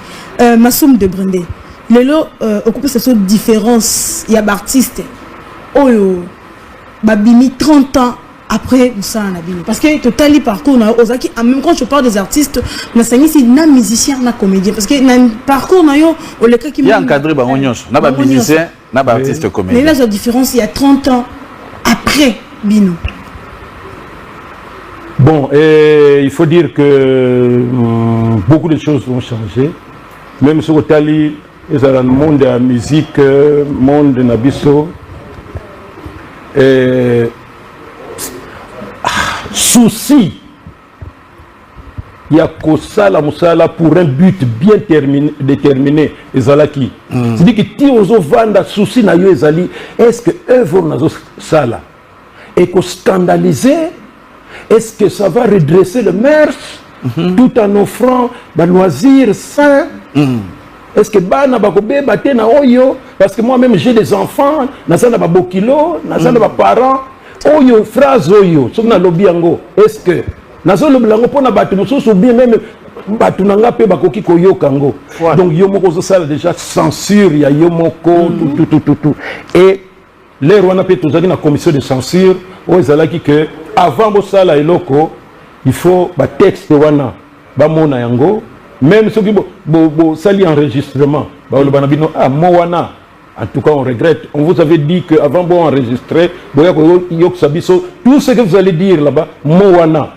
Massoum de Brendé lelo occupe cette différence il y a artiste oyo babimi 30 ans après ça na bino parce que total parcours na ozaki même quand je parle des artistes na sangi si na musicien na comédien parce que na parcours na yo o le cas qui il y a encadré ba onyonso na ba musicien na ba artiste comédien mais là la différence il y a 30 ans après bino. Bon, il faut dire que beaucoup de choses vont changer. Même sur Otali, ils ont le monde de la musique, monde de Nabiso. Souci, il y a Kosala Moussala pour un but bien déterminé. Ezalaki. C'est-à-dire que si on vend souci na yo ezali, est-ce que œuvre nazo sala et qu'on scandaliser? Est-ce que ça va redresser le mœurs tout en offrant des loisirs sains? Est-ce que bana bakobe bate na oyo parce que moi-même j'ai des enfants, nazana ba bokilo, nazana ba parents, oyo phrase oyo, sona lobi yango. Est-ce que nazo lobi yango pona batu mususu bien même batu nanga pe bakoki koyoka ngo. Donc yo moko zo sala déjà censure ya yo moko tout. Et les Rwanda pe tozaki na commission de censure o ezalaki que avant bosala eloko il faut ba texte wana ba mona yango même ceux qui bo sali enregistrement ba lo bana bino mo wana en tout cas on regrette on vous avait dit que avant bon enregistrer boya ko yok sabiso tout ce que vous allez dire là-bas mo wana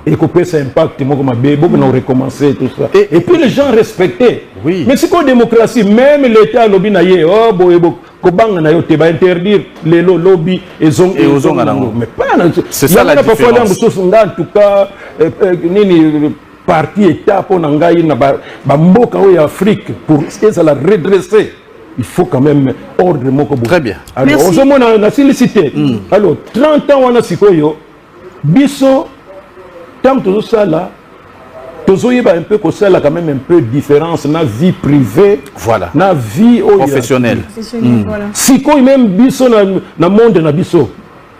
et que ça impact mo comme be bo na recommencer tout ça et puis les gens respectaient mais c'est quoi démocratie même l'état lobby na ye oh boye kobanga na yo te ba interdire les lobby et ozonga nango mais pas c'est ça la différence en tout cas nini parti état pour ngai na ba mboka o Afrique pour ça la redresser il faut quand même ordre moko bo très bien alors on se na silicité alors 30 ans wana sikoyo biso tant tout ça là tozoyeba un peu que ça là quand même un peu différence na vie privée voilà na vie professionnelle voilà sikoyo même biso na monde na biso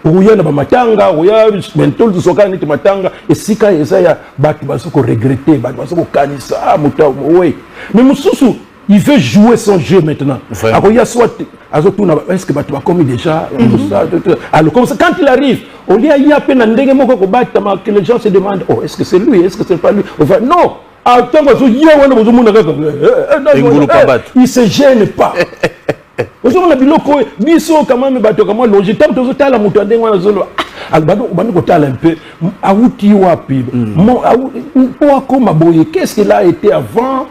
uya na bamatanga uya mental soka niti matanga esika ezaya batu basoko regretter batu basoko kanisa muta oui mais mususu il veut jouer son jeu maintenant alors il y a soit est-ce que batu bakomi déjà alors comme ça quand il arrive on dit il y a peine ndenge moko ko bata que les gens se demandent oh est-ce que c'est lui est-ce que c'est pas lui enfin non il se gêne pas on a biloko biso quand même bato comme logique tant que tala mutu ndenge wana zolo albado bani ko tala un peu auti wapi mo pour comme boye qu'est-ce qu'il a été avant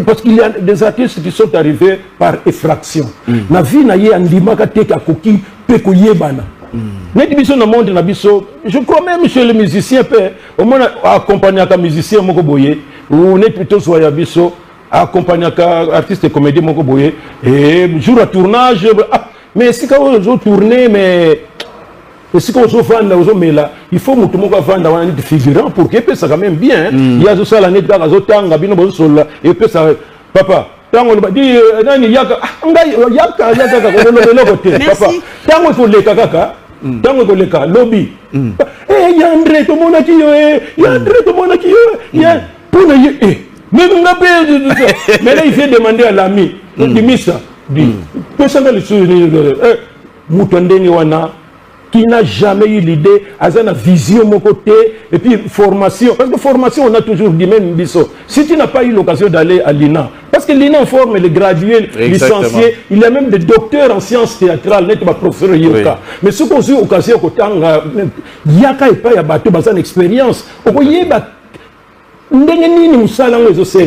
parce qu'il y a des artistes qui sont arrivés par effraction na vie na ye andimaka teka koki pe ko yebana net biso na monde na biso je crois même chez les musiciens pe au moins accompagner ka musicien moko boye ou net plutôt soya biso accompagner ka artiste comédien moko boye et jour à tournage mais si quand on tourner mais si quand on vend aux mela il faut mutu moko vendre wana nit figurant pour que ça quand même bien il y a ça la net ka zo tanga bino bo sola et puis ça papa tango le di nani yaka ngai yaka ko lo côté papa tango faut le kaka tango ko le ka lobby Yandre to mona ki yo Yandre to mona ki yo ya pour ne mais mais là il fait demander à l'ami dit misa dit peut ça le souvenir mutondeni wana qui n'a jamais eu l'idée, a une vision de mon côté, et puis formation. Parce que formation, on a toujours dit même biso. Si tu n'as pas eu l'occasion d'aller à l'INA, parce que l'INA forme les gradués, licenciés, il y a même des docteurs en sciences théâtrales, n'est pas professeur Yoka. Mais ce qu'on a eu l'occasion, il y a une expérience.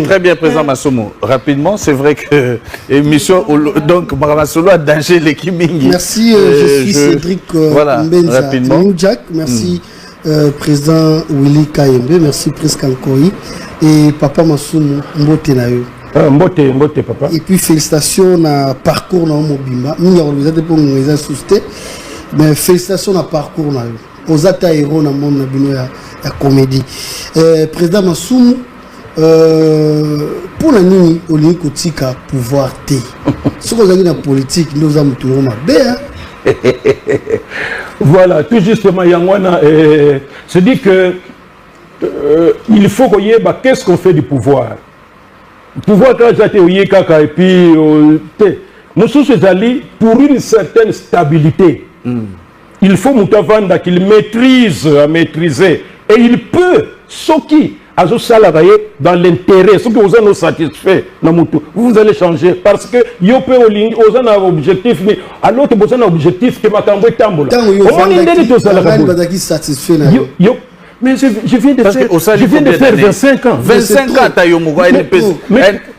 Très bien, président Massoumou. Rapidement, c'est vrai que émission donc Massolo a danger l'équipe Mingi. Merci, je suis Cédric Mbenza. Rapidement. Jack, merci président Willy Kayembe, merci Prisca Nkoyi et papa Massoumou Mbotenayo. Mbote papa. Et puis félicitations na parcours na Mobimba. Nous avons pour nous assister, mais félicitations na parcours na aux ata héros na monde na bino ya comédie. Président Massoumou, pour la nuit, au lieu de pouvoir te. Ce qu'on a dit dans la politique, nous avons tout le monde. Voilà, tout justement, Yangwana, se dit que il faut qu'on y ait, qu'est-ce qu'on fait du pouvoir? Le pouvoir, quand j'ai été kaka, et puis, nous sommes allés pour une certaine stabilité. Il faut Moutavanda qu'il maîtrise à maîtriser. Et il peut, ce qui, dans l'intérêt, ce que vous avez satisfait, vous allez changer. Parce que vous avez un objectif, alors que vous avez un objectif qui m'a cambré tambola. Mais je viens de faire 25 ans. 25 ans, tu as eu une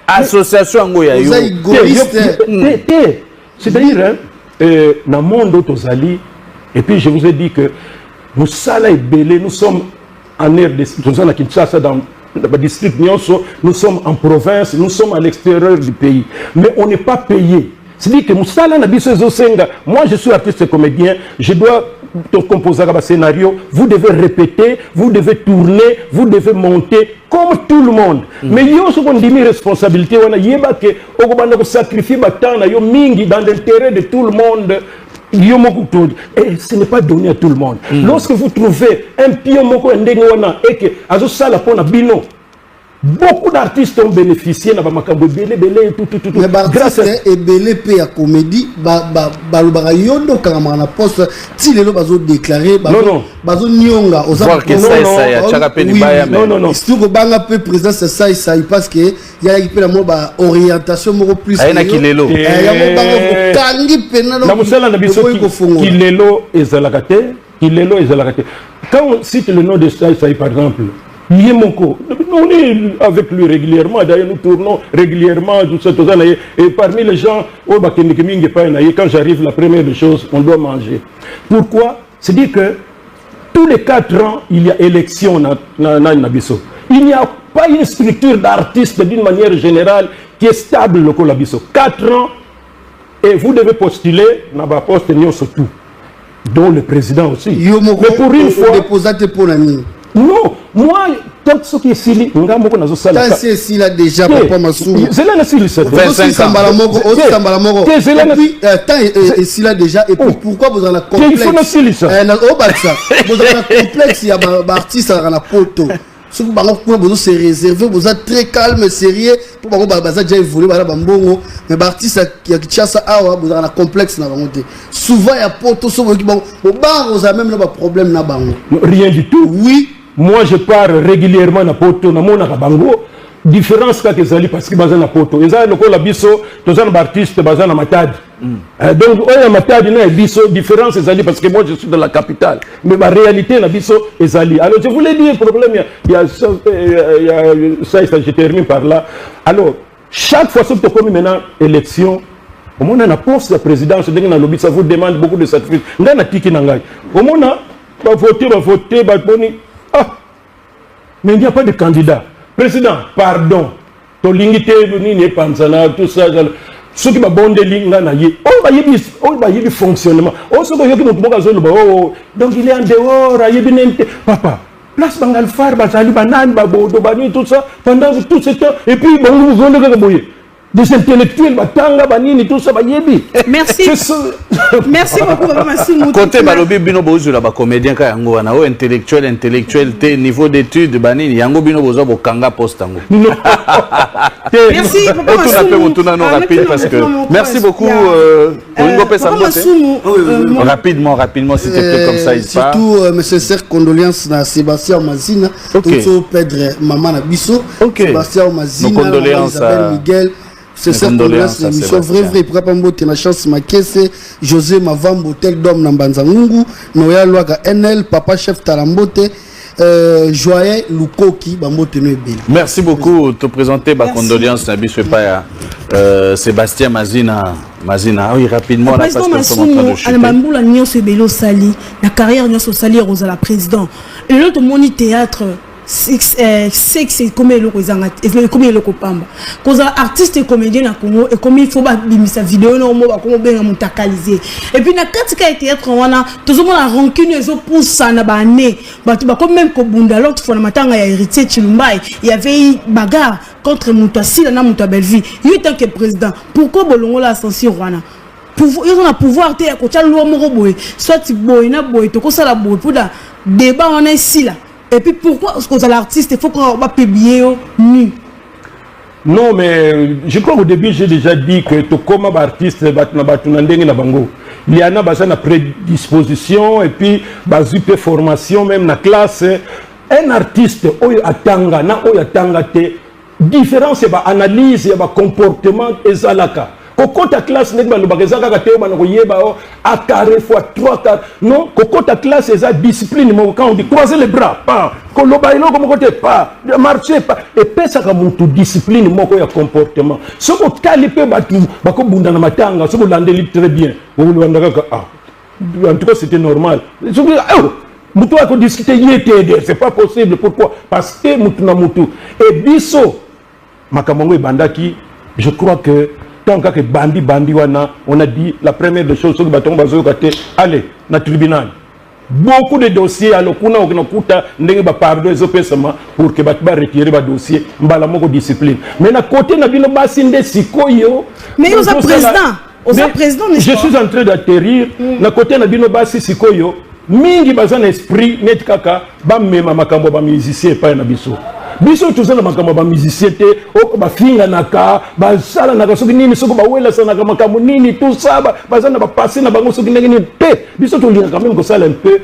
association. C'est-à-dire, dans le monde d'Ozali, et puis je vous ai dit que nous sommes en air de Kinshasa, dans le district Nyonso, nous sommes en province, nous sommes à l'extérieur du pays. Mais on n'est pas payé. C'est-à-dire que moi je suis artiste et comédien, je dois composer un scénario, vous devez répéter, vous devez tourner, vous devez monter comme tout le monde. Mais il y a aussi une responsabilité, il y a sacrifier dans l'intérêt de tout le monde. Et ce n'est pas donné à tout le monde. Lorsque vous trouvez un pion et que beaucoup d'artistes ont bénéficié de mais grâce à Belé P à comédie, Yondo Karamana Poste, Tilelo Bazo déclaré, Bazo Nyonga, aux non, surtout que Banga P président c'est ça, parce que il y a une orientation beaucoup plus. Kilelo est Zalakate. Quand on cite le nom de ça, par exemple, Yemoko, on est avec lui régulièrement, d'ailleurs nous tournons régulièrement, et parmi les gens, quand j'arrive, la première des choses, on doit manger. Pourquoi? C'est-à-dire que tous les 4 ans, il y a élection dans Nabiso. Il n'y a pas une structure d'artistes d'une manière générale qui est stable au Labiso. 4 ans, et vous devez postuler dans la poste surtout, dont le président aussi. Mais pour une fois, non, moi, tant que ce qui est ici, c'est ici là déjà, Papa Massoum. C'est là, c'est 25 ans. Et ici là déjà, et puis pourquoi vous avez un complexe? Vous avez un complexe, il y a un artiste à la photo. Si vous se réserver, vous êtes très calme, sérieux. Pour que vous déjà évolué, mais l'artiste qui a vous avez un complexe. Souvent, il y a poto, vous avez même un problème. Rien du tout. Oui. Moi, je pars régulièrement à Poto, na mona Bango. Différence que Zali parce que bazana Poto. Et ça, le col abisso, tous un artiste bazana Matadi. Donc, on a Matadi na abisso. Différence Zali parce que moi, je suis de la capitale. Mais ma réalité na abisso est Zali. Alors, je voulais dire problème. Il y a ça, je termine par là. Alors, chaque fois que tu as maintenant élection, au moins on a poste de présidence, ça vous demande beaucoup de sacrifices. On a tiki nangai. Au moins on va voter, mais il n'y a pas de candidat. Président, pardon. Tolingité, tout ça. Ce qui va bon on va y fonctionnement. Donc il est en dehors, papa. Place Bangal Far, Bazali Banan, Babodo, Bani, tout ça, pendant tout ce temps. Et puis, vous avez des intellectuels, Batanga, Banini, tout ça, Bayebi. Merci. Merci beaucoup, Papa Massoum. Côté Balobi Bino Bozo, là, comédien, Kayango, intellectuel, niveau d'études, Banini, Yango Bino Bozo, Bokanga, Postango. Merci, Papa Massoum. Merci beaucoup, rapidement, s'il te plaît, comme ça, il part. Surtout, mes sincères condoléances à Sébastien Mazina, tout Pedre, Maman Nabiso, Sébastien Mazina, nos condoléances à Miguel. C'est ça qu'on laisse l'émission vrai, pourquoi pas m'boter la chance ma caisse, José Mavambo, tel d'homme Nambanzangungu, Noya Loaga NL, Papa Chef Talambote, Joyeux Lukoki, Bambote Nebel. Merci beaucoup, te présenter ma condoléance, Nabi Swepaya, Sébastien Mazina, oui, rapidement, parce que nous sommes en train de chuter. Mamboula Nyon Sebelo Sali, la carrière Nyon Sali Rosa la président. Et l'autre moni théâtre. C'est comme le copamba. Cause artiste et comédien na Congo et comme il faut sa vidéo no mo ba ko ben mutakaliser. Et puis na katika théâtre wana toujours la rancune ezo poussa na ba né. Ba tu ba comme même ko bunda l'autre fois na matanga ya héritier Chilumbai, il y avait bagarre contre Moutasi na Mouta Belleville. Il tant que président. Pourquoi bolongo la censure wana? ils ont un pouvoir te ko tcha lo moko boy soit boy na boy to ko ça la boy pour da débat on est ici là et puis pourquoi parce que l'artiste il faut qu'on va publier nu. Non mais je crois qu'au début j'ai déjà dit que to comme artiste batuna ndenge na bango il y en a basa na prédisposition et puis bazupe formation même na classe un artiste oyo atanga na oyo atanga te différence ba analyse ya ba comportement ezalaka kokota classe nek ba lobaka kaka te ba ko yeba o a carré fois 3 quarts non kokota classe eza discipline mo quand on dit croiser les bras pas ko loba ino ko côté pas marcher pas et pesa ka mutu discipline moko ya comportement soko tali pe batu bako bunda na matanga soko landeli très bien o lwandaka ka en tout cas c'était normal soko mutu ako discuter yete c'est pas possible pourquoi parce que mutu na mutu et biso makamongo e bandaki je crois que tant que bandi wana on a dit la première des choses que batongo bazo kate allez na tribunal beaucoup de dossiers alors kuna okuta ndenge ba pardon ezopesama pour que ba retirer ba dossier mbala moko discipline mais na côté na bino basi nde sikoyo mais aux président je suis en train d'atterrir na côté na bino basi sikoyo mingi bazan esprit net kaka ba mema makambo ba musicien pa na biso biso tozana makambo ba musicien te o ba finga naka ba sala naka soki nini soko ba wela sana makambo nini tout ça bazana ba passer na bango soki ndenge nini te biso to lira quand même ko sala un peu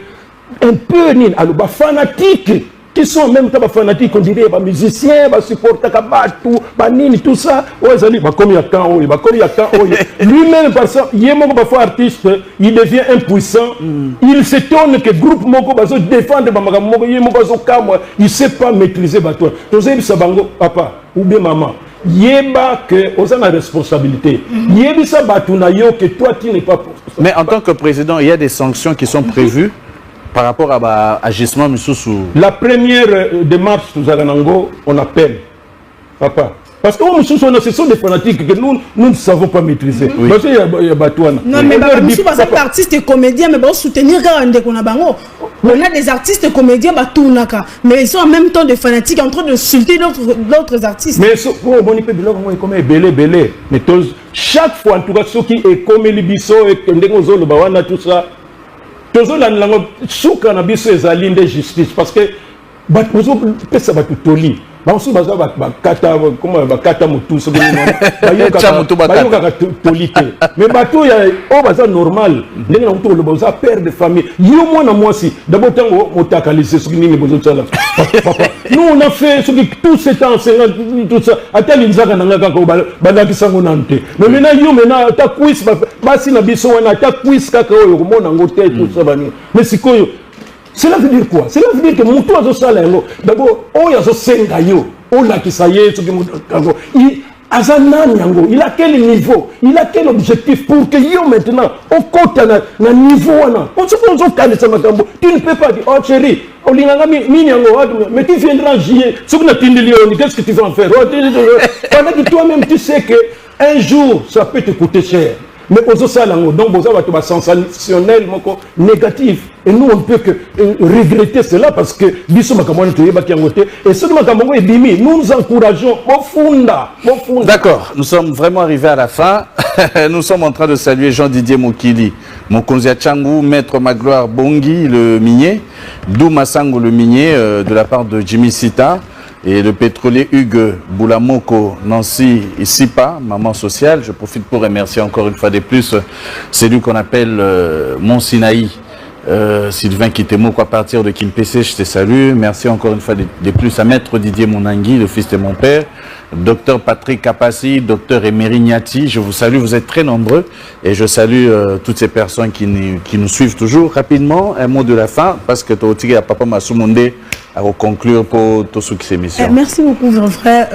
nini alo ba fanatique qui sont même pas fanatiques on dirait ba musiciens ba supporter ka batu ba nini tout ça ozali ba comme ya kan oyo ba comme ya kan oyo lui-même par ça yemo ba fois artiste il devient impuissant il s'étonne que groupe moko ba so défendre ba makambo moko yemo ba so kamwa il sait pas maîtriser ba toi tozebi sa bango papa ou bien maman yeba que aux la responsabilité yebi sa batu na yo que toi tu n'es pas mais en tant que président il y a des sanctions qui sont prévues par rapport à agissement Missoussou. La première démarche, on appelle. Papa. Parce que ce sont des fanatiques que nous ne savons pas maîtriser. Oui. Parce qu'il y a Batouane. Non, mais si par exemple, artistes et comédiens, mais bon, soutenir on a des artistes et comédiens, mais ils sont en même temps des fanatiques en train de insulter d'autres artistes. Mais chaque fois, en tout cas, ceux qui est comme les bisso et tout ça, toujours la souka na biso ezali nde justice parce que bato pesa bato toli bansu baza bakata comme bakata mutu so bayoka tolite mais bato ya o baza normal ndenge na mutu le baza père de famille yo mwana mwasi d'abord tango motakalise so nini bozo tsala papa nous on a fait tout ce temps tout ça atali nzaka nanga kako balaki sango nante mais maintenant yo maintenant ta quiz basi na biso wana ta quiz kaka oyo komona ngote tout ça bani mais sikoyo. Cela veut dire quoi? Cela veut dire que mon toit d'abord, il a quel niveau? Il a quel objectif pour que yo maintenant, au côté na niveau, on se pose au cas de tu ne peux pas dire, oh chérie, mais tu viendras juillet, qu'est-ce que tu vas en faire? Pendant que toi-même tu sais que un jour ça peut te coûter cher. Mais aux autres donc vous avez sensationnel négatif et nous on ne peut que regretter cela parce que et ce que nous encourageons D'accord, nous sommes vraiment arrivés à la fin. Nous sommes en train de saluer Jean-Didier Mokili, Mokonzia Tchangou, Maître Magloire Bongi le minier, Douma Sango le minier de la part de Jimmy Sita et le pétrolier Hugues Boulamoko Nancy Isipa, maman sociale. Je profite pour remercier encore une fois de plus celui qu'on appelle Mont Sinaï, Sylvain Kitemoko à partir de Kimpese, je te salue. Merci encore une fois de plus à Maître Didier Monangui, le fils de mon père, Docteur Patrick Kapassi, Docteur Emery Niati, je vous salue, vous êtes très nombreux et je salue toutes ces personnes qui nous suivent toujours. Rapidement, un mot de la fin, parce que tu as Papa Masoumonde à conclure pour tout ce qui s'est mission. Merci beaucoup, mon frère.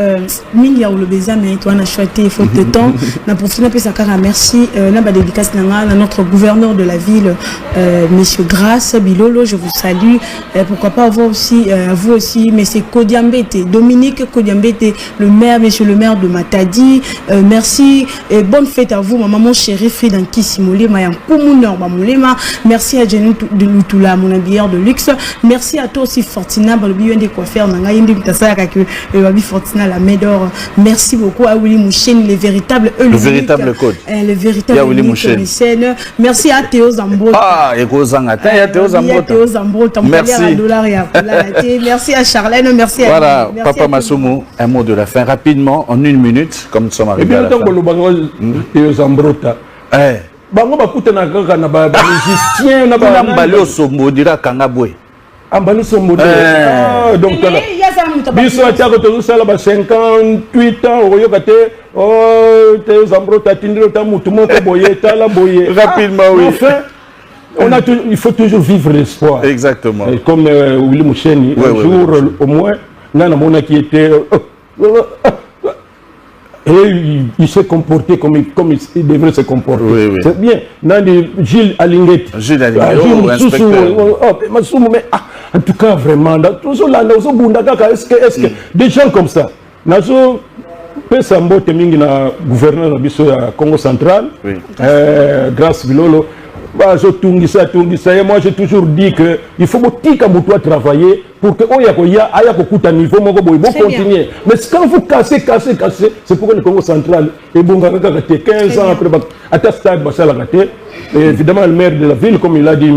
Milia ou le Bézam, toi, on a choisi faute de temps. On a profité de Sakara. Merci. On a dédicace à notre gouverneur de la ville, Monsieur Grasse Bilolo. Je vous salue. Pourquoi pas vous aussi, Monsieur Kodiambete, Dominique Kodiambete, le maire maire, monsieur le maire de Matadi. Merci et bonne fête à vous, maman chérie Frida Kissimolema et Koumounor Bamolema. Merci à Jenny de Lutula, mon habilleur de luxe. Merci à toi aussi, Fortina, Balobi, des coiffeurs, Nangaïndi, Tasaka, Babi Fortina, la Médor. Merci beaucoup à Willy Mouchen, les véritables. Le véritable code. Le véritable Willy Mouchen. Merci à Théo Zambo. Ah, et Théo Zambo. Merci. Merci à Charlène, merci à voilà, Papa Massoumou, un mot de la fin, rapidement, en 1 minute, comme nous sommes arrivés à la fin. Théo Zambrota. Bango bakuta na kaka na ba musicien na ba mbalo sombo dira kangabwe. Ambalo sombo. Donc là. Biso atiako to sala ba 58 ans oyoka te Théo Zambrota tindiro ta mutu moko boye tala boye. Rapidement oui. Enfin, il faut toujours vivre l'espoir. Exactement. Et comme Willy Moucheni, un jour au moins, Nana Mona qui était. Et il s'est comporté comme il devrait se comporter. Oui. C'est bien. Nani Gilles Alinguet. Gilles Alinguet, inspecteur. Mais en tout cas, vraiment, est-ce que des gens comme ça, Nazo Pesambo Temingi na gouverneur de Congo central, grâce Bilolo. Et moi j'ai toujours dit qu'il faut que travailler pour que à niveau continuer. Mais quand vous cassez, c'est pourquoi le Congo central est bon 15 ans après à stade évidemment le maire de la ville comme il a dit